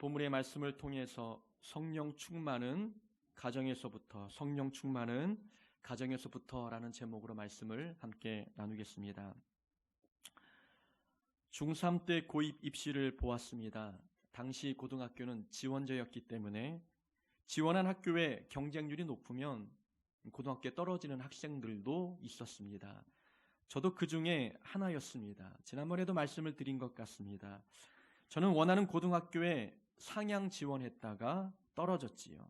본문의 말씀을 통해서 성령 충만은 가정에서부터라는 제목으로 말씀을 함께 나누겠습니다. 중3 때 고입 입시를 보았습니다. 당시 고등학교는 지원제였기 때문에 지원한 학교의 경쟁률이 높으면 고등학교에 떨어지는 학생들도 있었습니다. 저도 그 중에 하나였습니다. 지난번에도 말씀을 드린 것 같습니다. 저는 원하는 고등학교에 상향 지원했다가 떨어졌지요.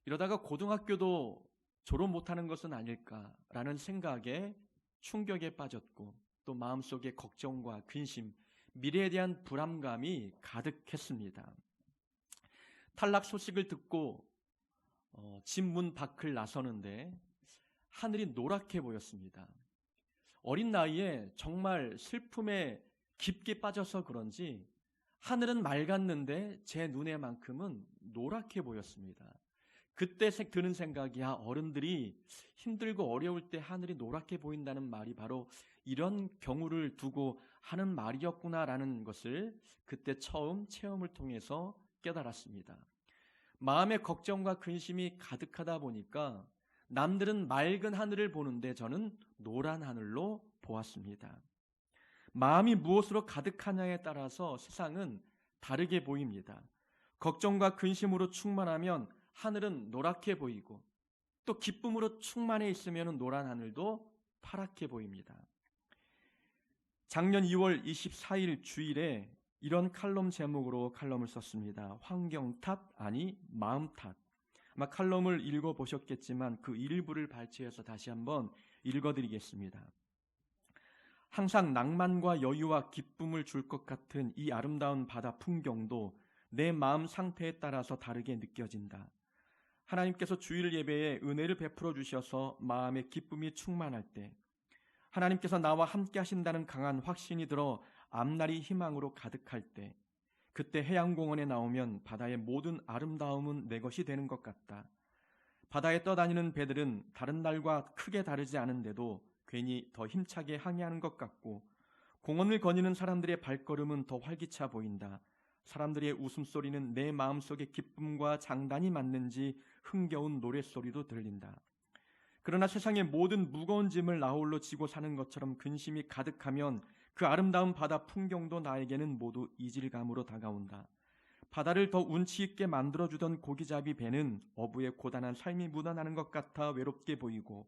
이러다가 고등학교도 졸업 못하는 것은 아닐까라는 생각에 충격에 빠졌고 또 마음속에 걱정과 근심, 미래에 대한 불안감이 가득했습니다. 탈락 소식을 듣고 집 문 밖을 나서는데 하늘이 노랗게 보였습니다. 어린 나이에 정말 슬픔에 깊게 빠져서 그런지 하늘은 맑았는데 제 눈에만큼은 노랗게 보였습니다. 그때 드는 생각이 어른들이 힘들고 어려울 때 하늘이 노랗게 보인다는 말이 바로 이런 경우를 두고 하는 말이었구나라는 것을 그때 처음 체험을 통해서 깨달았습니다. 마음의 걱정과 근심이 가득하다 보니까 남들은 맑은 하늘을 보는데 저는 노란 하늘로 보았습니다. 마음이 무엇으로 가득하냐에 따라서 세상은 다르게 보입니다. 걱정과 근심으로 충만하면 하늘은 노랗게 보이고 또 기쁨으로 충만해 있으면 노란 하늘도 파랗게 보입니다. 작년 2월 24일 주일에 이런 칼럼 제목으로 칼럼을 썼습니다. 환경 탓 아니 마음 탓. 아마 칼럼을 읽어보셨겠지만 그 일부를 발췌해서 다시 한번 읽어드리겠습니다. 항상 낭만과 여유와 기쁨을 줄 것 같은 이 아름다운 바다 풍경도 내 마음 상태에 따라서 다르게 느껴진다. 하나님께서 주일 예배에 은혜를 베풀어 주셔서 마음의 기쁨이 충만할 때, 하나님께서 나와 함께 하신다는 강한 확신이 들어 앞날이 희망으로 가득할 때, 그때 해양공원에 나오면 바다의 모든 아름다움은 내 것이 되는 것 같다. 바다에 떠다니는 배들은 다른 날과 크게 다르지 않은데도 괜히 더 힘차게 항해하는 것 같고, 공원을 거니는 사람들의 발걸음은 더 활기차 보인다. 사람들의 웃음소리는 내 마음속의 기쁨과 장단이 맞는지 흥겨운 노랫소리도 들린다. 그러나 세상의 모든 무거운 짐을 나 홀로 지고 사는 것처럼 근심이 가득하면 그 아름다운 바다 풍경도 나에게는 모두 이질감으로 다가온다. 바다를 더 운치 있게 만들어주던 고기잡이 배는 어부의 고단한 삶이 묻어나는 것 같아 외롭게 보이고,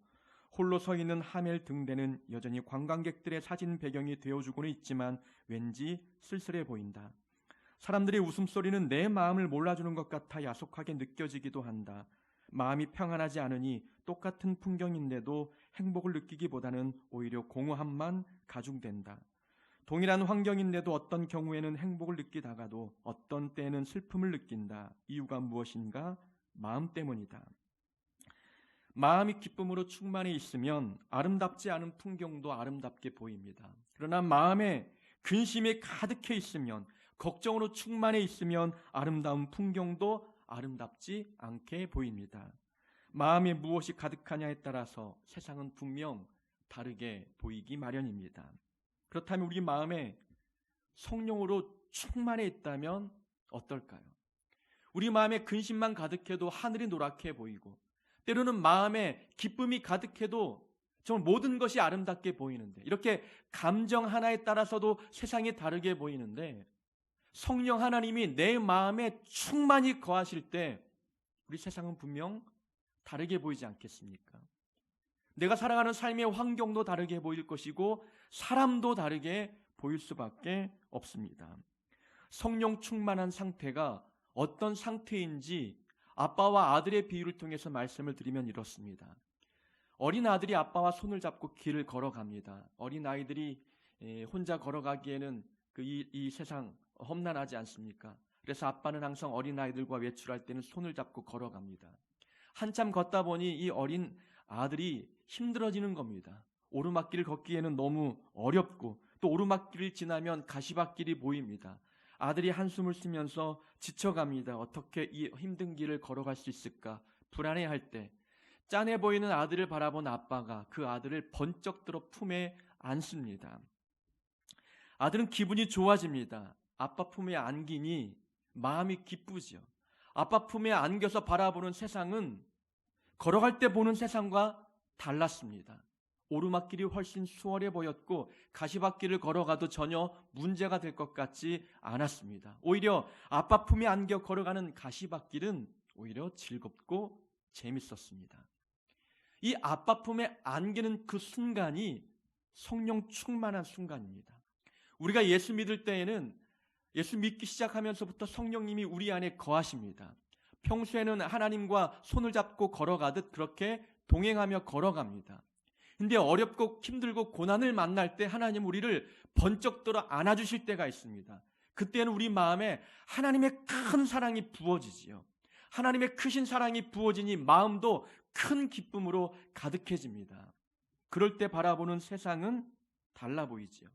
홀로 서 있는 하멜 등대는 여전히 관광객들의 사진 배경이 되어주고는 있지만 왠지 쓸쓸해 보인다. 사람들의 웃음소리는 내 마음을 몰라주는 것 같아 야속하게 느껴지기도 한다. 마음이 평안하지 않으니 똑같은 풍경인데도 행복을 느끼기보다는 오히려 공허함만 가중된다. 동일한 환경인데도 어떤 경우에는 행복을 느끼다가도 어떤 때에는 슬픔을 느낀다. 이유가 무엇인가? 마음 때문이다. 마음이 기쁨으로 충만해 있으면 아름답지 않은 풍경도 아름답게 보입니다. 그러나 마음에 근심이 가득해 있으면, 걱정으로 충만해 있으면 아름다운 풍경도 아름답지 않게 보입니다. 마음에 무엇이 가득하냐에 따라서 세상은 분명 다르게 보이기 마련입니다. 그렇다면 우리 마음에 성령으로 충만해 있다면 어떨까요? 우리 마음에 근심만 가득해도 하늘이 노랗게 보이고, 때로는 마음에 기쁨이 가득해도 정말 모든 것이 아름답게 보이는데, 이렇게 감정 하나에 따라서도 세상이 다르게 보이는데, 성령 하나님이 내 마음에 충만히 거하실 때 우리 세상은 분명 다르게 보이지 않겠습니까? 내가 살아가는 삶의 환경도 다르게 보일 것이고 사람도 다르게 보일 수밖에 없습니다. 성령 충만한 상태가 어떤 상태인지 아빠와 아들의 비유를 통해서 말씀을 드리면 이렇습니다. 어린 아들이 아빠와 손을 잡고 길을 걸어갑니다. 어린 아이들이 혼자 걸어가기에는 이 세상 험난하지 않습니까? 그래서 아빠는 항상 어린 아이들과 외출할 때는 손을 잡고 걸어갑니다. 한참 걷다 보니 이 어린 아들이 힘들어지는 겁니다. 오르막길을 걷기에는 너무 어렵고 또 오르막길을 지나면 가시밭길이 보입니다. 아들이 한숨을 쉬면서 지쳐갑니다. 어떻게 이 힘든 길을 걸어갈 수 있을까 불안해할 때 짠해 보이는 아들을 바라본 아빠가 그 아들을 번쩍 들어 품에 안습니다. 아들은 기분이 좋아집니다. 아빠 품에 안기니 마음이 기쁘지요. 아빠 품에 안겨서 바라보는 세상은 걸어갈 때 보는 세상과 달랐습니다. 오르막길이 훨씬 수월해 보였고 가시밭길을 걸어가도 전혀 문제가 될 것 같지 않았습니다. 오히려 아빠 품에 안겨 걸어가는 가시밭길은 오히려 즐겁고 재밌었습니다. 이 아빠 품에 안기는 그 순간이 성령 충만한 순간입니다. 우리가 예수 믿을 때에는 예수 믿기 시작하면서부터 성령님이 우리 안에 거하십니다. 평소에는 하나님과 손을 잡고 걸어가듯 그렇게 동행하며 걸어갑니다. 근데 어렵고 힘들고 고난을 만날 때 하나님 우리를 번쩍 들어 안아주실 때가 있습니다. 그때는 우리 마음에 하나님의 큰 사랑이 부어지지요. 하나님의 크신 사랑이 부어지니 마음도 큰 기쁨으로 가득해집니다. 그럴 때 바라보는 세상은 달라 보이지요.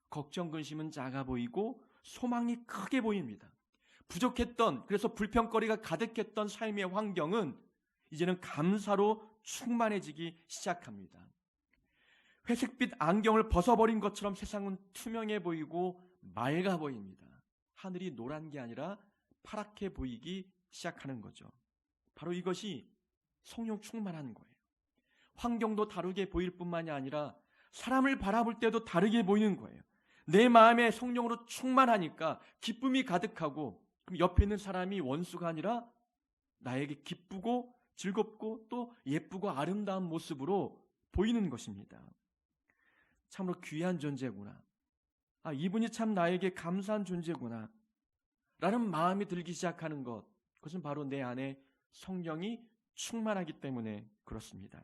걱정, 근심은 작아 보이고 소망이 크게 보입니다. 부족했던, 그래서 불평거리가 가득했던 삶의 환경은 이제는 감사로 충만해지기 시작합니다. 회색빛 안경을 벗어버린 것처럼 세상은 투명해 보이고 맑아 보입니다. 하늘이 노란 게 아니라 파랗게 보이기 시작하는 거죠. 바로 이것이 성령 충만한 거예요. 환경도 다르게 보일 뿐만이 아니라 사람을 바라볼 때도 다르게 보이는 거예요. 내 마음에 성령으로 충만하니까 기쁨이 가득하고 그럼 옆에 있는 사람이 원수가 아니라 나에게 기쁘고 즐겁고 또 예쁘고 아름다운 모습으로 보이는 것입니다. 참으로 귀한 존재구나. 이분이 참 나에게 감사한 존재구나. 라는 마음이 들기 시작하는 것. 그것은 바로 내 안에 성령이 충만하기 때문에 그렇습니다.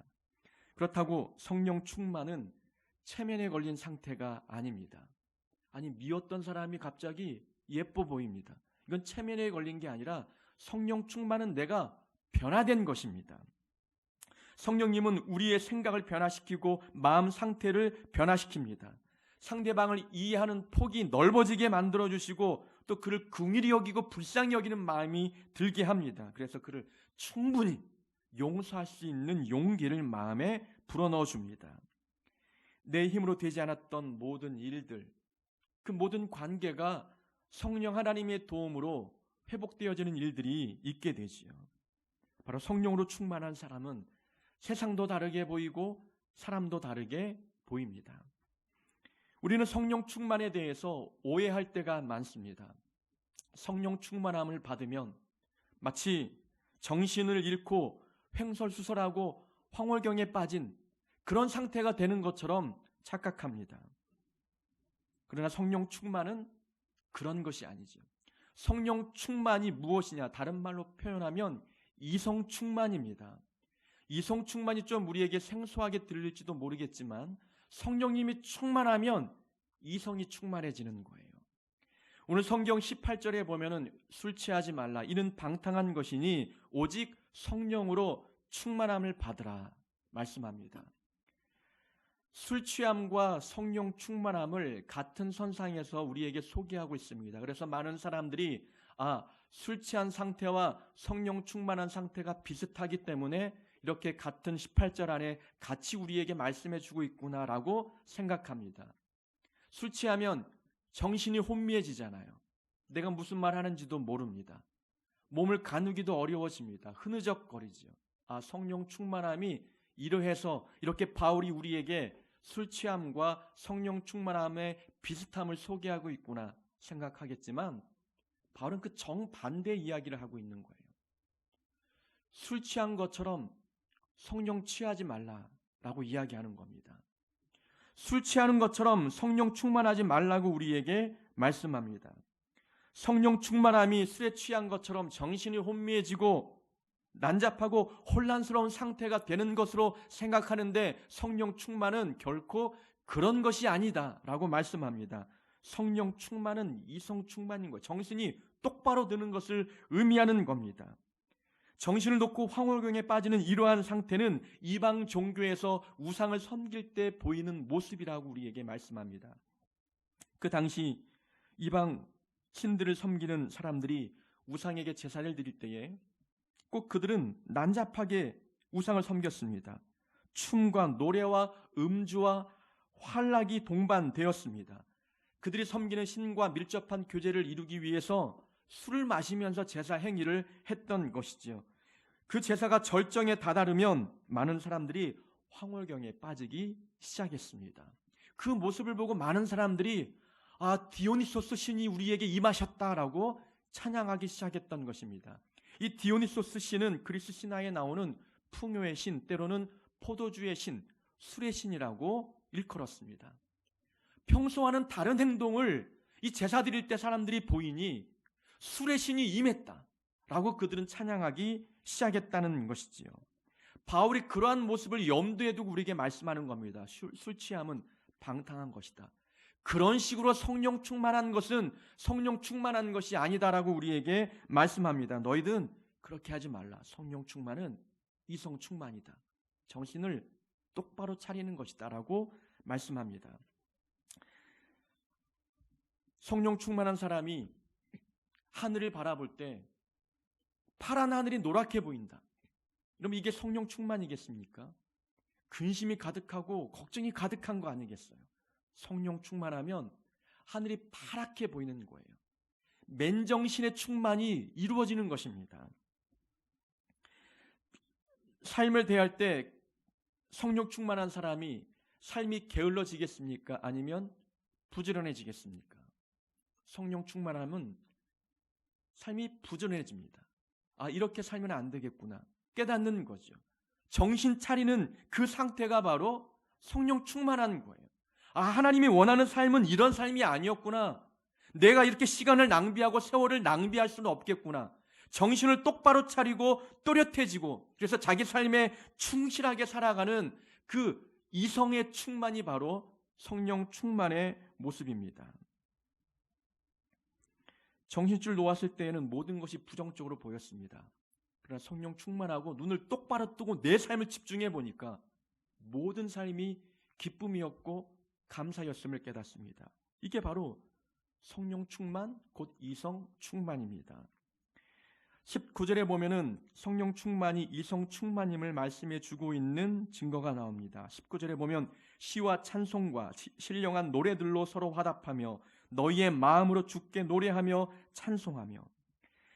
그렇다고 성령 충만은 체면에 걸린 상태가 아닙니다. 아니, 미웠던 사람이 갑자기 예뻐 보입니다. 이건 체면에 걸린 게 아니라 성령 충만은 내가 변화된 것입니다. 성령님은 우리의 생각을 변화시키고 마음 상태를 변화시킵니다. 상대방을 이해하는 폭이 넓어지게 만들어주시고 또 그를 긍휼히 여기고 불쌍히 여기는 마음이 들게 합니다. 그래서 그를 충분히 용서할 수 있는 용기를 마음에 불어넣어 줍니다. 내 힘으로 되지 않았던 모든 일들, 그 모든 관계가 성령 하나님의 도움으로 회복되어지는 일들이 있게 되지요. 바로 성령으로 충만한 사람은 세상도 다르게 보이고 사람도 다르게 보입니다. 우리는 성령 충만에 대해서 오해할 때가 많습니다. 성령 충만함을 받으면 마치 정신을 잃고 횡설수설하고 황홀경에 빠진 그런 상태가 되는 것처럼 착각합니다. 그러나 성령 충만은 그런 것이 아니죠. 성령 충만이 무엇이냐? 다른 말로 표현하면 이성 충만입니다. 이성 충만이 좀 우리에게 생소하게 들릴지도 모르겠지만 성령님이 충만하면 이성이 충만해지는 거예요. 오늘 성경 18절에 보면은 술 취하지 말라. 이는 방탕한 것이니 오직 성령으로 충만함을 받으라 말씀합니다. 술 취함과 성령 충만함을 같은 선상에서 우리에게 소개하고 있습니다. 그래서 많은 사람들이 술 취한 상태와 성령 충만한 상태가 비슷하기 때문에 이렇게 같은 18절 안에 같이 우리에게 말씀해 주고 있구나라고 생각합니다. 술 취하면 정신이 혼미해지잖아요. 내가 무슨 말 하는지도 모릅니다. 몸을 가누기도 어려워집니다. 흐느적거리죠. 성령 충만함이 이러해서 이렇게 바울이 우리에게 술 취함과 성령 충만함의 비슷함을 소개하고 있구나 생각하겠지만 바울은 그 정반대 이야기를 하고 있는 거예요. 술 취한 것처럼 성령 취하지 말라라고 이야기하는 겁니다. 술 취하는 것처럼 성령 충만하지 말라고 우리에게 말씀합니다. 성령 충만함이 술에 취한 것처럼 정신이 혼미해지고 난잡하고 혼란스러운 상태가 되는 것으로 생각하는데 성령 충만은 결코 그런 것이 아니다라고 말씀합니다. 성령 충만은 이성 충만인 것, 정신이 똑바로 드는 것을 의미하는 겁니다. 정신을 놓고 황홀경에 빠지는 이러한 상태는 이방 종교에서 우상을 섬길 때 보이는 모습이라고 우리에게 말씀합니다. 그 당시 이방 신들을 섬기는 사람들이 우상에게 제사를 드릴 때에 꼭 그들은 난잡하게 우상을 섬겼습니다. 춤과 노래와 음주와 환락이 동반되었습니다. 그들이 섬기는 신과 밀접한 교제를 이루기 위해서 술을 마시면서 제사 행위를 했던 것이지요. 그 제사가 절정에 다다르면 많은 사람들이 황홀경에 빠지기 시작했습니다. 그 모습을 보고 많은 사람들이 디오니소스 신이 우리에게 임하셨다라고 찬양하기 시작했던 것입니다. 이 디오니소스 신은 그리스 신화에 나오는 풍요의 신, 때로는 포도주의 신, 술의 신이라고 일컬었습니다. 평소와는 다른 행동을 이 제사 드릴 때 사람들이 보이니 술의 신이 임했다라고 그들은 찬양하기 시작했다는 것이지요. 바울이 그러한 모습을 염두에 두고 우리에게 말씀하는 겁니다. 술 취함은 방탕한 것이다. 그런 식으로 성령 충만한 것은 성령 충만한 것이 아니다라고 우리에게 말씀합니다. 너희들은 그렇게 하지 말라. 성령 충만은 이성 충만이다. 정신을 똑바로 차리는 것이다라고 말씀합니다. 성령 충만한 사람이 하늘을 바라볼 때 파란 하늘이 노랗게 보인다. 그럼 이게 성령 충만이겠습니까? 근심이 가득하고 걱정이 가득한 거 아니겠어요? 성령 충만하면 하늘이 파랗게 보이는 거예요. 맨정신의 충만이 이루어지는 것입니다. 삶을 대할 때 성령 충만한 사람이 삶이 게을러지겠습니까? 아니면 부지런해지겠습니까? 성령 충만함은 삶이 부지런해집니다. 이렇게 살면 안 되겠구나 깨닫는 거죠. 정신 차리는 그 상태가 바로 성령 충만한 거예요. 하나님이 원하는 삶은 이런 삶이 아니었구나. 내가 이렇게 시간을 낭비하고 세월을 낭비할 수는 없겠구나. 정신을 똑바로 차리고 또렷해지고 그래서 자기 삶에 충실하게 살아가는 그 이성의 충만이 바로 성령 충만의 모습입니다. 정신줄 놓았을 때에는 모든 것이 부정적으로 보였습니다. 그러나 성령 충만하고 눈을 똑바로 뜨고 내 삶을 집중해 보니까 모든 삶이 기쁨이었고 감사였음을 깨닫습니다. 이게 바로 성령 충만 곧 이성 충만입니다. 19절에 보면은 성령 충만이 이성 충만임을 말씀해 주고 있는 증거가 나옵니다. 19절에 보면 시와 찬송과 신령한 노래들로 서로 화답하며 너희의 마음으로 주께 노래하며 찬송하며.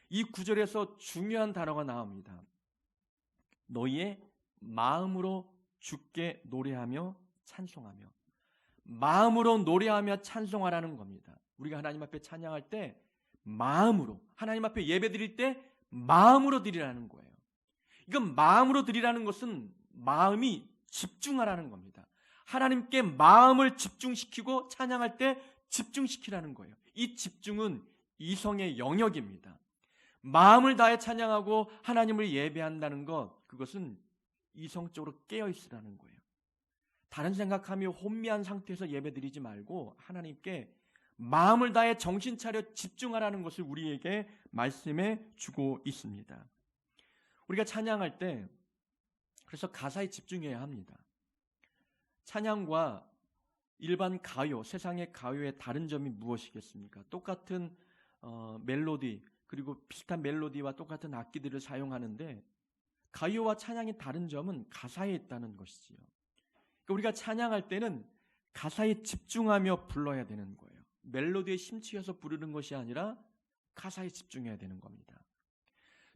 이 구절에서 중요한 단어가 나옵니다. 너희의 마음으로 주께 노래하며 찬송하며. 마음으로 노래하며 찬송하라는 겁니다. 우리가 하나님 앞에 찬양할 때 마음으로, 하나님 앞에 예배 드릴 때 마음으로 드리라는 거예요. 이건 마음으로 드리라는 것은 마음이 집중하라는 겁니다. 하나님께 마음을 집중시키고 찬양할 때 집중시키라는 거예요. 이 집중은 이성의 영역입니다. 마음을 다해 찬양하고 하나님을 예배한다는 것, 그것은 이성적으로 깨어있으라는 거예요. 다른 생각하며 혼미한 상태에서 예배드리지 말고 하나님께 마음을 다해 정신 차려 집중하라는 것을 우리에게 말씀해 주고 있습니다. 우리가 찬양할 때 그래서 가사에 집중해야 합니다. 찬양과 일반 가요, 세상의 가요의 다른 점이 무엇이겠습니까? 똑같은 멜로디, 그리고 비슷한 멜로디와 똑같은 악기들을 사용하는데 가요와 찬양의 다른 점은 가사에 있다는 것이지요. 그러니까 우리가 찬양할 때는 가사에 집중하며 불러야 되는 거예요. 멜로디에 심취해서 부르는 것이 아니라 가사에 집중해야 되는 겁니다.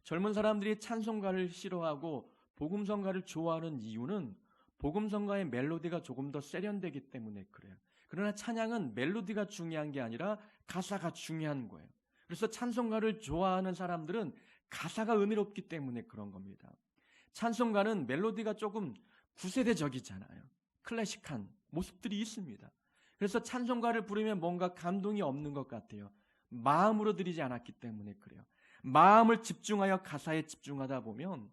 젊은 사람들이 찬송가를 싫어하고 복음성가를 좋아하는 이유는 복음성가의 멜로디가 조금 더 세련되기 때문에 그래요. 그러나 찬양은 멜로디가 중요한 게 아니라 가사가 중요한 거예요. 그래서 찬송가를 좋아하는 사람들은 가사가 은혜롭기 때문에 그런 겁니다. 찬송가는 멜로디가 조금 구세대적이잖아요. 클래식한 모습들이 있습니다. 그래서 찬송가를 부르면 뭔가 감동이 없는 것 같아요. 마음으로 드리지 않았기 때문에 그래요. 마음을 집중하여 가사에 집중하다 보면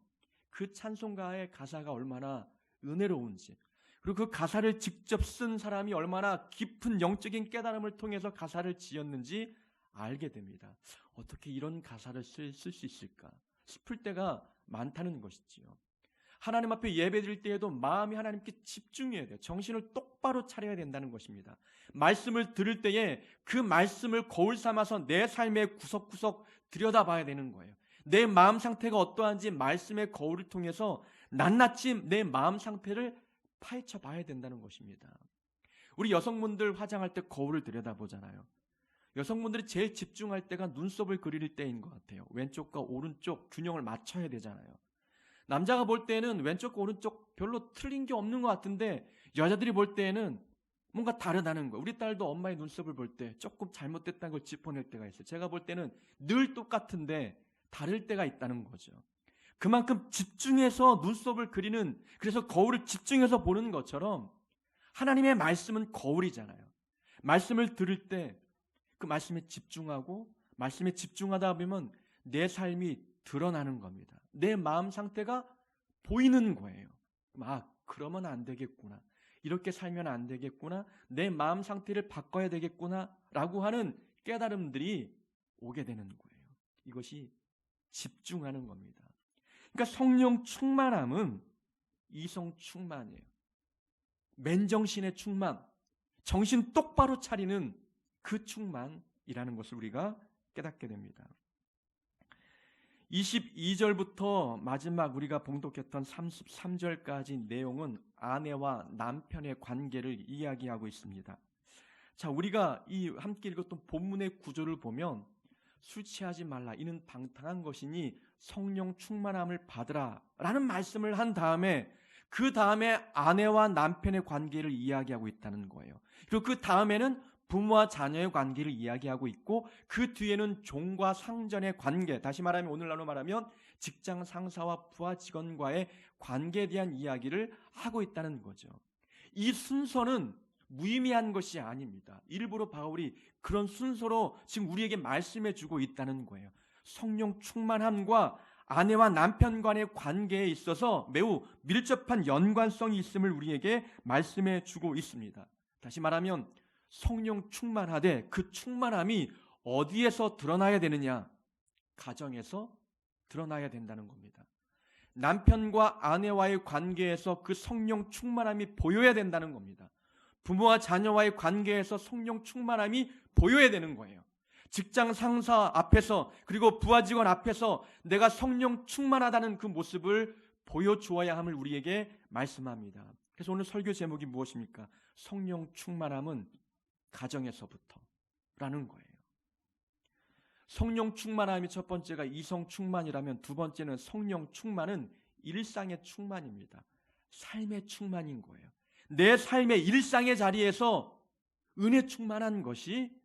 그 찬송가의 가사가 얼마나 은혜로운지, 그리고 그 가사를 직접 쓴 사람이 얼마나 깊은 영적인 깨달음을 통해서 가사를 지었는지 알게 됩니다. 어떻게 이런 가사를 쓸 수 있을까 싶을 때가 많다는 것이지요. 하나님 앞에 예배 드릴 때에도 마음이 하나님께 집중해야 돼요. 정신을 똑바로 차려야 된다는 것입니다. 말씀을 들을 때에 그 말씀을 거울 삼아서 내 삶의 구석구석 들여다봐야 되는 거예요. 내 마음 상태가 어떠한지 말씀의 거울을 통해서 낱낱이 내 마음 상태를 파헤쳐 봐야 된다는 것입니다. 우리 여성분들 화장할 때 거울을 들여다보잖아요. 여성분들이 제일 집중할 때가 눈썹을 그릴 때인 것 같아요. 왼쪽과 오른쪽 균형을 맞춰야 되잖아요. 남자가 볼 때는 왼쪽과 오른쪽 별로 틀린 게 없는 것 같은데 여자들이 볼 때는 뭔가 다르다는 거예요. 우리 딸도 엄마의 눈썹을 볼 때 조금 잘못됐다는 걸 짚어낼 때가 있어요. 제가 볼 때는 늘 똑같은데 다를 때가 있다는 거죠. 그만큼 집중해서 눈썹을 그리는, 그래서 거울을 집중해서 보는 것처럼 하나님의 말씀은 거울이잖아요. 말씀을 들을 때 그 말씀에 집중하고 말씀에 집중하다 보면 내 삶이 드러나는 겁니다. 내 마음 상태가 보이는 거예요. 그러면 안 되겠구나. 이렇게 살면 안 되겠구나. 내 마음 상태를 바꿔야 되겠구나. 라고 하는 깨달음들이 오게 되는 거예요. 이것이 집중하는 겁니다. 그러니까 성령 충만함은 이성 충만이에요. 맨정신의 충만, 정신 똑바로 차리는 그 충만이라는 것을 우리가 깨닫게 됩니다. 22절부터 마지막 우리가 봉독했던 33절까지 내용은 아내와 남편의 관계를 이야기하고 있습니다. 자, 우리가 이 함께 읽었던 본문의 구조를 보면 술 취하지 말라, 이는 방탕한 것이니 성령 충만함을 받으라 라는 말씀을 한 다음에 그 다음에 아내와 남편의 관계를 이야기하고 있다는 거예요. 그리고 그 다음에는 부모와 자녀의 관계를 이야기하고 있고 그 뒤에는 종과 상전의 관계, 다시 말하면 오늘날로 말하면 직장 상사와 부하 직원과의 관계에 대한 이야기를 하고 있다는 거죠. 이 순서는 무의미한 것이 아닙니다. 일부러 바울이 그런 순서로 지금 우리에게 말씀해 주고 있다는 거예요. 성령 충만함과 아내와 남편 간의 관계에 있어서 매우 밀접한 연관성이 있음을 우리에게 말씀해 주고 있습니다. 다시 말하면 성령 충만하되 그 충만함이 어디에서 드러나야 되느냐? 가정에서 드러나야 된다는 겁니다. 남편과 아내와의 관계에서 그 성령 충만함이 보여야 된다는 겁니다. 부모와 자녀와의 관계에서 성령 충만함이 보여야 되는 거예요. 직장 상사 앞에서 그리고 부하 직원 앞에서 내가 성령 충만하다는 그 모습을 보여주어야 함을 우리에게 말씀합니다. 그래서 오늘 설교 제목이 무엇입니까? 성령 충만함은 가정에서부터라는 거예요. 성령 충만함이 첫 번째가 이성 충만이라면 두 번째는 성령 충만은 일상의 충만입니다. 삶의 충만인 거예요. 내 삶의 일상의 자리에서 은혜 충만한 것이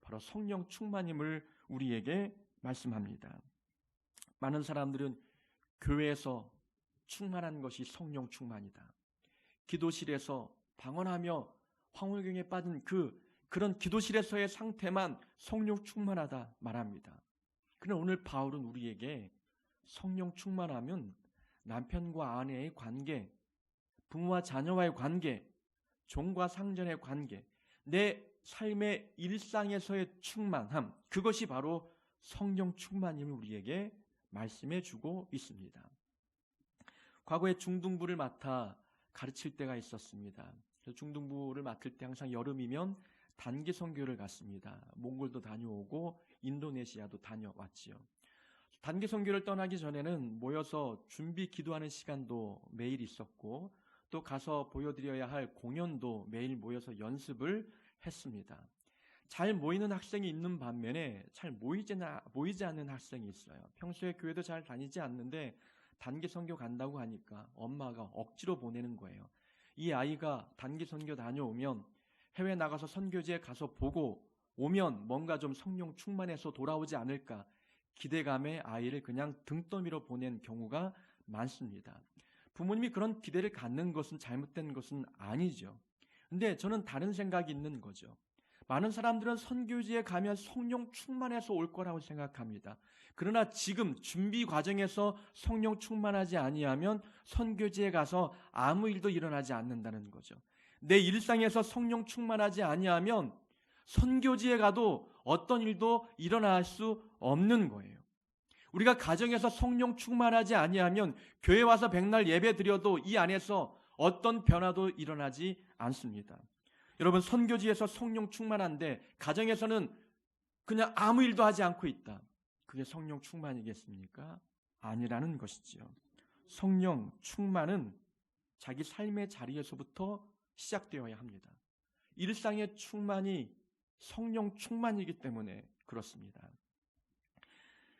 바로 성령 충만임을 우리에게 말씀합니다. 많은 사람들은 교회에서 충만한 것이 성령 충만이다. 기도실에서 방언하며 황홀경에 빠진 그런 기도실에서의 상태만 성령 충만하다 말합니다. 그러나 오늘 바울은 우리에게 성령 충만하면 남편과 아내의 관계, 부모와 자녀와의 관계, 종과 상전의 관계, 내 삶의 일상에서의 충만함, 그것이 바로 성령 충만임을 우리에게 말씀해 주고 있습니다. 과거에 중등부를 맡아 가르칠 때가 있었습니다. 그래서 중등부를 맡을 때 항상 여름이면 단기 선교를 갔습니다. 몽골도 다녀오고 인도네시아도 다녀왔지요. 단기 선교를 떠나기 전에는 모여서 준비 기도하는 시간도 매일 있었고 또 가서 보여드려야 할 공연도 매일 모여서 연습을 했습니다. 잘 모이는 학생이 있는 반면에 잘 모이지 않는 학생이 있어요. 평소에 교회도 잘 다니지 않는데 단기 선교 간다고 하니까 엄마가 억지로 보내는 거예요. 이 아이가 단기 선교 다녀오면 해외 나가서 선교지에 가서 보고 오면 뭔가 좀 성령 충만해서 돌아오지 않을까 기대감에 아이를 그냥 등더미로 보낸 경우가 많습니다. 부모님이 그런 기대를 갖는 것은 잘못된 것은 아니죠. 근데 저는 다른 생각이 있는 거죠. 많은 사람들은 선교지에 가면 성령 충만해서 올 거라고 생각합니다. 그러나 지금 준비 과정에서 성령 충만하지 아니하면 선교지에 가서 아무 일도 일어나지 않는다는 거죠. 내 일상에서 성령 충만하지 아니하면 선교지에 가도 어떤 일도 일어날 수 없는 거예요. 우리가 가정에서 성령 충만하지 아니하면 교회 와서 백날 예배 드려도 이 안에서 어떤 변화도 일어나지 않습니다. 여러분, 선교지에서 성령 충만한데 가정에서는 그냥 아무 일도 하지 않고 있다. 그게 성령 충만이겠습니까? 아니라는 것이지요. 성령 충만은 자기 삶의 자리에서부터 시작되어야 합니다. 일상의 충만이 성령 충만이기 때문에 그렇습니다.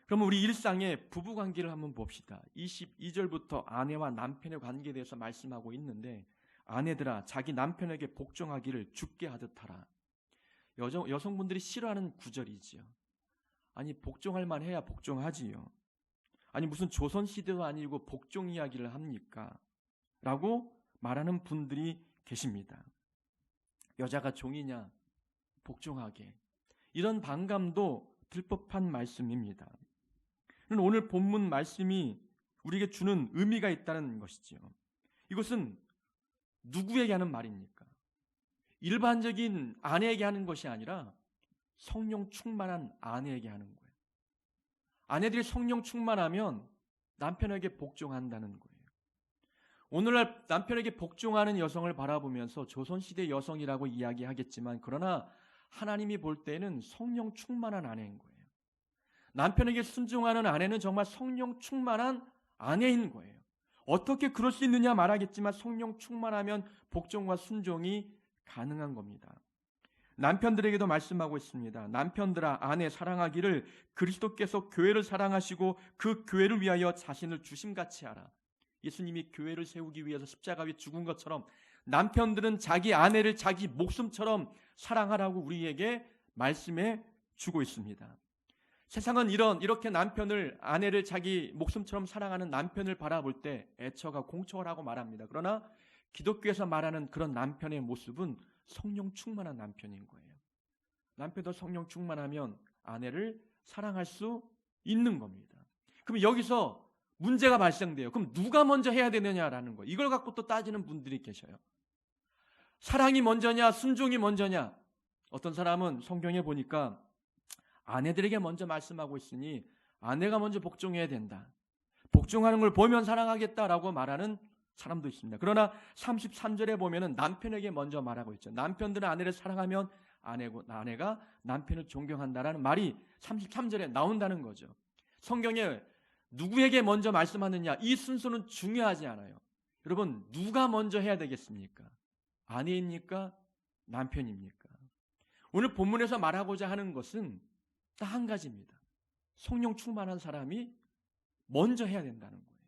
그럼 우리 일상의 부부 관계를 한번 봅시다. 22절부터 아내와 남편의 관계에 대해서 말씀하고 있는데, 아내들아 자기 남편에게 복종하기를 주께 하듯 하라. 여성분들이 싫어하는 구절이지요. 아니 복종할 만해야 복종하지요. 아니 무슨 조선시대도 아니고 복종 이야기를 합니까? 라고 말하는 분들이 계십니다. 여자가 종이냐? 복종하게. 이런 반감도 들법한 말씀입니다. 오늘 본문 말씀이 우리에게 주는 의미가 있다는 것이지요. 이것은 누구에게 하는 말입니까? 일반적인 아내에게 하는 것이 아니라 성령 충만한 아내에게 하는 거예요. 아내들이 성령 충만하면 남편에게 복종한다는 거예요. 오늘날 남편에게 복종하는 여성을 바라보면서 조선시대 여성이라고 이야기하겠지만, 그러나 하나님이 볼 때는 성령 충만한 아내인 거예요. 남편에게 순종하는 아내는 정말 성령 충만한 아내인 거예요. 어떻게 그럴 수 있느냐 말하겠지만 성령 충만하면 복종과 순종이 가능한 겁니다. 남편들에게도 말씀하고 있습니다. 남편들아 아내 사랑하기를 그리스도께서 교회를 사랑하시고 그 교회를 위하여 자신을 주심같이 하라. 예수님이 교회를 세우기 위해서 십자가 위에 죽은 것처럼 남편들은 자기 아내를 자기 목숨처럼 사랑하라고 우리에게 말씀해 주고 있습니다. 세상은 이렇게 남편을, 아내를 자기 목숨처럼 사랑하는 남편을 바라볼 때 애처가 공척을 하고 말합니다. 그러나 기독교에서 말하는 그런 남편의 모습은 성령 충만한 남편인 거예요. 남편도 성령 충만하면 아내를 사랑할 수 있는 겁니다. 그럼 여기서 문제가 발생돼요. 그럼 누가 먼저 해야 되느냐라는 거예요. 이걸 갖고 또 따지는 분들이 계셔요. 사랑이 먼저냐 순종이 먼저냐. 어떤 사람은 성경에 보니까 아내들에게 먼저 말씀하고 있으니 아내가 먼저 복종해야 된다. 복종하는 걸 보면 사랑하겠다라고 말하는 사람도 있습니다. 그러나 33절에 보면은 남편에게 먼저 말하고 있죠. 남편들은 아내를 사랑하면 아내가 남편을 존경한다라는 말이 33절에 나온다는 거죠. 성경에 누구에게 먼저 말씀하느냐, 이 순서는 중요하지 않아요. 여러분, 누가 먼저 해야 되겠습니까? 아내입니까? 남편입니까? 오늘 본문에서 말하고자 하는 것은 딱 한 가지입니다. 성령 충만한 사람이 먼저 해야 된다는 거예요.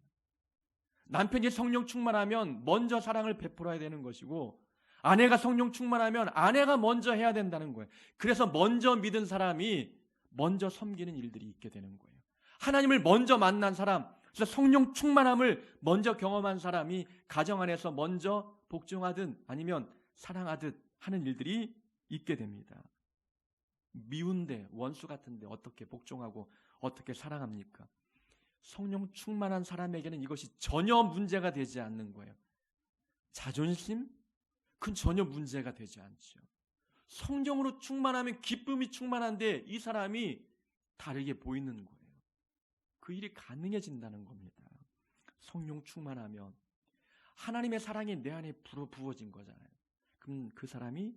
남편이 성령 충만하면 먼저 사랑을 베풀어야 되는 것이고, 아내가 성령 충만하면 아내가 먼저 해야 된다는 거예요. 그래서 먼저 믿은 사람이 먼저 섬기는 일들이 있게 되는 거예요. 하나님을 먼저 만난 사람, 그래서 성령 충만함을 먼저 경험한 사람이 가정 안에서 먼저 복종하든 아니면 사랑하듯 하는 일들이 있게 됩니다. 미운데, 원수 같은데 어떻게 복종하고 어떻게 사랑합니까? 성령 충만한 사람에게는 이것이 전혀 문제가 되지 않는 거예요. 자존심? 그건 전혀 문제가 되지 않죠. 성령으로 충만하면 기쁨이 충만한데 이 사람이 다르게 보이는 거예요. 그 일이 가능해진다는 겁니다. 성령 충만하면 하나님의 사랑이 내 안에 부어진 거잖아요. 그럼 그 사람이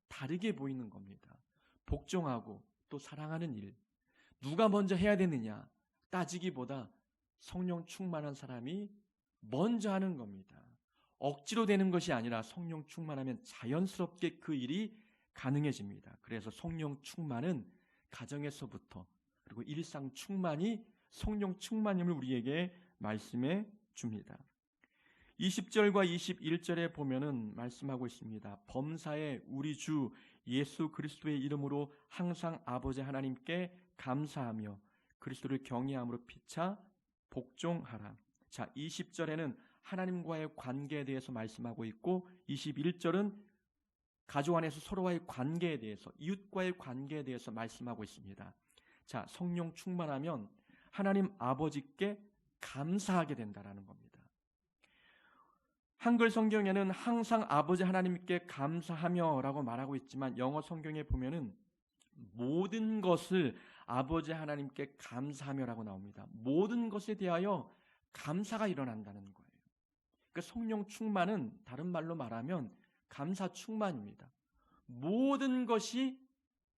다르게 보이는 겁니다. 복종하고 또 사랑하는 일, 누가 먼저 해야 되느냐 따지기보다 성령 충만한 사람이 먼저 하는 겁니다. 억지로 되는 것이 아니라 성령 충만하면 자연스럽게 그 일이 가능해집니다. 그래서 성령 충만은 가정에서부터, 그리고 일상 충만이 성령 충만임을 우리에게 말씀해 줍니다. 20절과 21절에 보면은 말씀하고 있습니다. 범사에 우리 주 예수 그리스도의 이름으로 항상 아버지 하나님께 감사하며 그리스도를 경외함으로 피차 복종하라. 자, 20절에는 하나님과의 관계에 대해서 말씀하고 있고 21절은 가족 안에서 서로와의 관계에 대해서, 이웃과의 관계에 대해서 말씀하고 있습니다. 자, 성령 충만하면 하나님 아버지께 감사하게 된다라는 겁니다. 한글 성경에는 항상 아버지 하나님께 감사하며 라고 말하고 있지만 영어 성경에 보면은 모든 것을 아버지 하나님께 감사하며 라고 나옵니다. 모든 것에 대하여 감사가 일어난다는 거예요. 그러니까 성령 충만은 다른 말로 말하면 감사 충만입니다. 모든 것이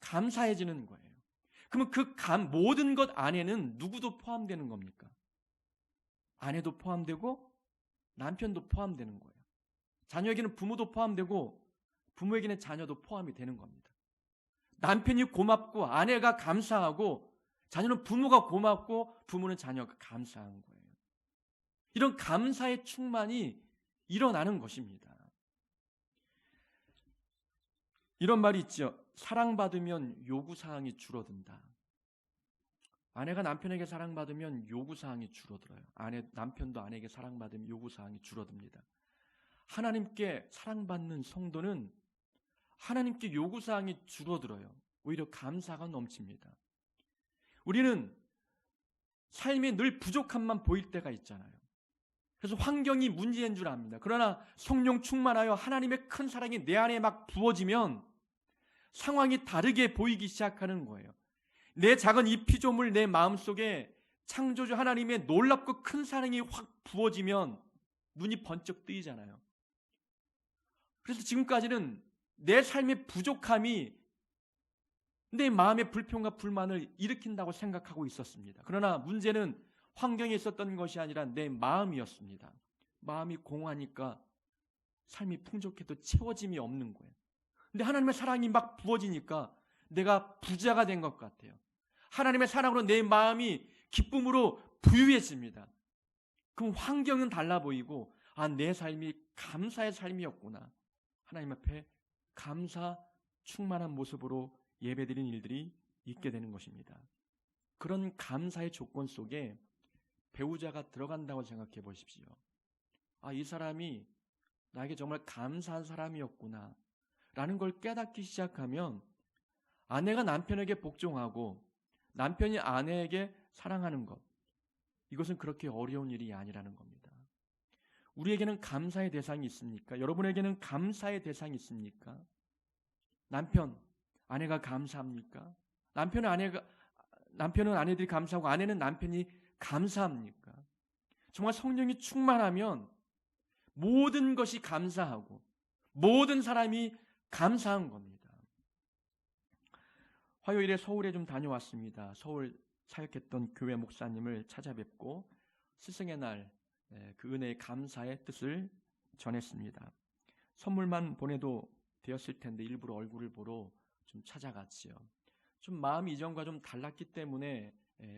감사해지는 거예요. 그러면 그 모든 것 안에는 누구도 포함되는 겁니까? 아내도 포함되고 남편도 포함되는 거예요. 자녀에게는 부모도 포함되고 부모에게는 자녀도 포함이 되는 겁니다. 남편이 고맙고 아내가 감사하고 자녀는 부모가 고맙고 부모는 자녀가 감사한 거예요. 이런 감사의 충만이 일어나는 것입니다. 이런 말이 있죠. 사랑받으면 요구사항이 줄어든다. 아내가 남편에게 사랑받으면 요구사항이 줄어들어요. 남편도 아내에게 사랑받으면 요구사항이 줄어듭니다. 하나님께 사랑받는 성도는 하나님께 요구사항이 줄어들어요. 오히려 감사가 넘칩니다. 우리는 삶에 늘 부족함만 보일 때가 있잖아요. 그래서 환경이 문제인 줄 압니다. 그러나 성령 충만하여 하나님의 큰 사랑이 내 안에 막 부어지면 상황이 다르게 보이기 시작하는 거예요. 내 작은 이 피조물 내 마음속에 창조주 하나님의 놀랍고 큰 사랑이 확 부어지면 눈이 번쩍 뜨이잖아요. 그래서 지금까지는 내 삶의 부족함이 내 마음의 불평과 불만을 일으킨다고 생각하고 있었습니다. 그러나 문제는 환경에 있었던 것이 아니라 내 마음이었습니다. 마음이 공허하니까 삶이 풍족해도 채워짐이 없는 거예요. 근데 하나님의 사랑이 막 부어지니까 내가 부자가 된 것 같아요. 하나님의 사랑으로 내 마음이 기쁨으로 부유해집니다. 그럼 환경은 달라 보이고 내 삶이 감사의 삶이었구나. 하나님 앞에 감사 충만한 모습으로 예배드리는 일들이 있게 되는 것입니다. 그런 감사의 조건 속에 배우자가 들어간다고 생각해 보십시오. 이 사람이 나에게 정말 감사한 사람이었구나 라는 걸 깨닫기 시작하면 아내가 남편에게 복종하고 남편이 아내에게 사랑하는 것, 이것은 그렇게 어려운 일이 아니라는 겁니다. 우리에게는 감사의 대상이 있습니까? 여러분에게는 감사의 대상이 있습니까? 남편, 아내가 감사합니까? 남편은 아내들이 감사하고 아내는 남편이 감사합니까? 정말 성령이 충만하면 모든 것이 감사하고 모든 사람이 감사한 겁니다. 화요일에 서울에 좀 다녀왔습니다. 서울 사역했던 교회 목사님을 찾아뵙고 스승의 날 그 은혜의 감사의 뜻을 전했습니다. 선물만 보내도 되었을 텐데 일부러 얼굴을 보러 좀 찾아갔지요. 좀 마음이 이전과 좀 달랐기 때문에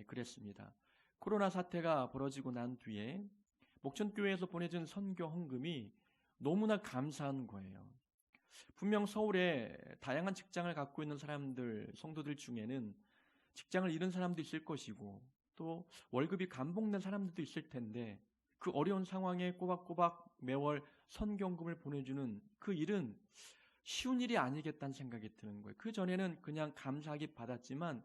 그랬습니다. 코로나 사태가 벌어지고 난 뒤에 목천교회에서 보내준 선교 헌금이 너무나 감사한 거예요. 분명 서울에 다양한 직장을 갖고 있는 사람들, 성도들 중에는 직장을 잃은 사람도 있을 것이고 또 월급이 감봉된 사람들도 있을 텐데 그 어려운 상황에 꼬박꼬박 매월 선교헌금을 보내주는 그 일은 쉬운 일이 아니겠다는 생각이 드는 거예요. 그 전에는 그냥 감사하게 받았지만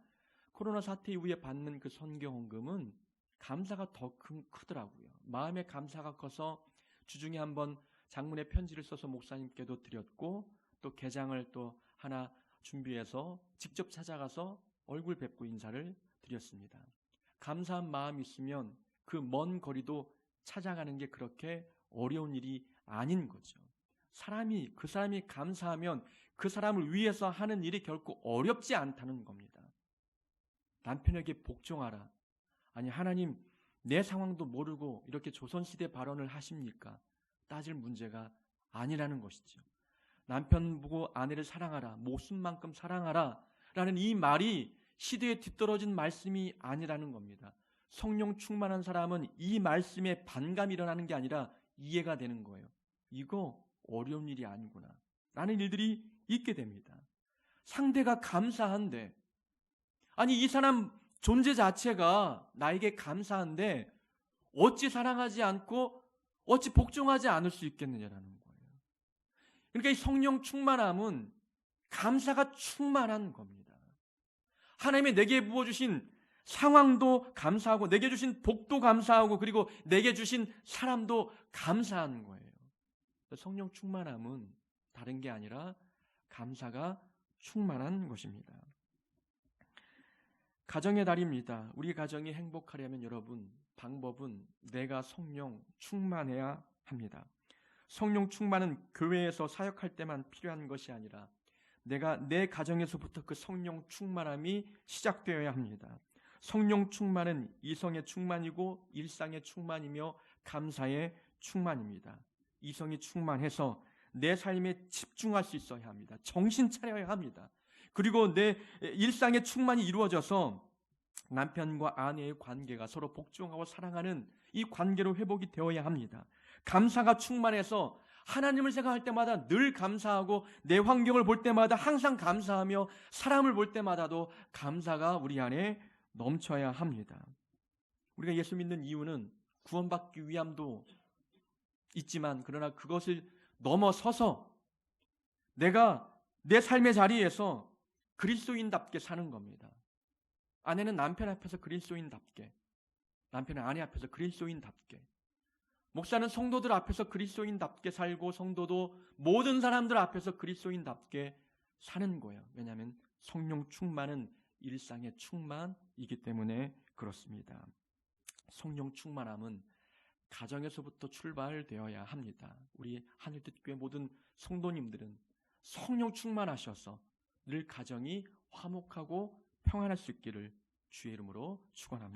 코로나 사태 이후에 받는 그 선교헌금은 감사가 더 크더라고요. 마음의 감사가 커서 주중에 한번 장문의 편지를 써서 목사님께도 드렸고 또 게장을 또 하나 준비해서 직접 찾아가서 얼굴 뵙고 인사를 드렸습니다. 감사한 마음이 있으면 그 먼 거리도 찾아가는 게 그렇게 어려운 일이 아닌 거죠. 그 사람이 감사하면 그 사람을 위해서 하는 일이 결코 어렵지 않다는 겁니다. 남편에게 복종하라. 아니 하나님 내 상황도 모르고 이렇게 조선시대 발언을 하십니까? 따질 문제가 아니라는 것이죠. 남편 보고 아내를 사랑하라. 목숨만큼 사랑하라. 라는 이 말이 시대에 뒤떨어진 말씀이 아니라는 겁니다. 성령 충만한 사람은 이 말씀에 반감이 일어나는 게 아니라 이해가 되는 거예요. 이거 어려운 일이 아니구나 라는 일들이 있게 됩니다. 상대가 감사한데 아니 이 사람 존재 자체가 나에게 감사한데 어찌 사랑하지 않고 어찌 복종하지 않을 수 있겠느냐라는 거예요. 그러니까 이 성령 충만함은 감사가 충만한 겁니다. 하나님의 내게 부어주신 상황도 감사하고 내게 주신 복도 감사하고 그리고 내게 주신 사람도 감사한 거예요. 성령 충만함은 다른 게 아니라 감사가 충만한 것입니다. 가정의 달입니다. 우리 가정이 행복하려면 여러분 방법은 내가 성령 충만해야 합니다. 성령 충만은 교회에서 사역할 때만 필요한 것이 아니라 내가 내 가정에서부터 그 성령 충만함이 시작되어야 합니다. 성령 충만은 이성의 충만이고 일상의 충만이며 감사의 충만입니다. 이성이 충만해서 내 삶에 집중할 수 있어야 합니다. 정신 차려야 합니다. 그리고 내 일상의 충만이 이루어져서 남편과 아내의 관계가 서로 복종하고 사랑하는 이 관계로 회복이 되어야 합니다. 감사가 충만해서 하나님을 생각할 때마다 늘 감사하고 내 환경을 볼 때마다 항상 감사하며 사람을 볼 때마다도 감사가 우리 안에 넘쳐야 합니다. 우리가 예수 믿는 이유는 구원받기 위함도 있지만 그러나 그것을 넘어서서 내가 내 삶의 자리에서 그리스도인답게 사는 겁니다. 아내는 남편 앞에서 그리스도인답게, 남편은 아내 앞에서 그리스도인답게, 목사는 성도들 앞에서 그리스도인답게 살고 성도도 모든 사람들 앞에서 그리스도인답게 사는 거예요. 왜냐하면 성령 충만은 일상의 충만이기 때문에 그렇습니다. 성령 충만함은 가정에서부터 출발되어야 합니다. 우리 하늘빛교회 모든 성도님들은 성령 충만하셔서 늘 가정이 화목하고 평안할 수 있기를 주의 이름으로 축원합니다.